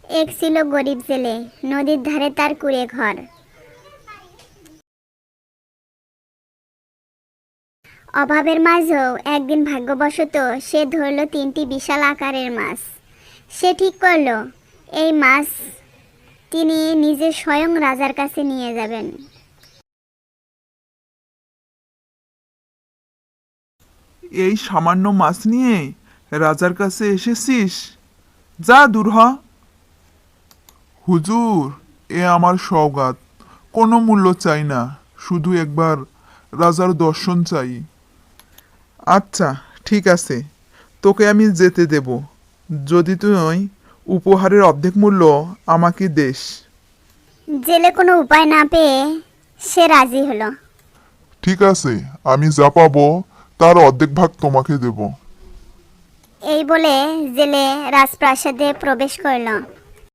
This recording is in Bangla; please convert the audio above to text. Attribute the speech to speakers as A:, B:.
A: এক ছিল গরিব ছেলে, নদীর ধারে তার কুঁড়ে ঘর। অভাবের মাঝেও একদিন ভাগ্যবশত সে ধরল 3টি বিশাল আকারের মাছ। সে ঠিক করলো এই মাছ তিনি নিজে স্বয়ং রাজার কাছে নিয়ে যাবেন।
B: এই সামান্য মাছ নিয়ে রাজার কাছে এসেছিস? যা দূর হ। হুজুর, এ আমার সওগাত। কোনো মূল্য চাই না, শুধু একবার রাজার দর্শন চাই। আচ্ছা, ঠিক আছে, তোকে আমি যেতে দেব, যদি তুই উপহারের অর্ধেক মূল্য আমাকে দেস।
A: জেলে কোনো উপায় না পেয়ে সে রাজি হলো।
C: ঠিক আছে, আমি যা পাবো তার অর্ধেক ভাগ তোমাকে দেব।
A: এই বলে জেলে রাজপ্রাসাদে প্রবেশ করল।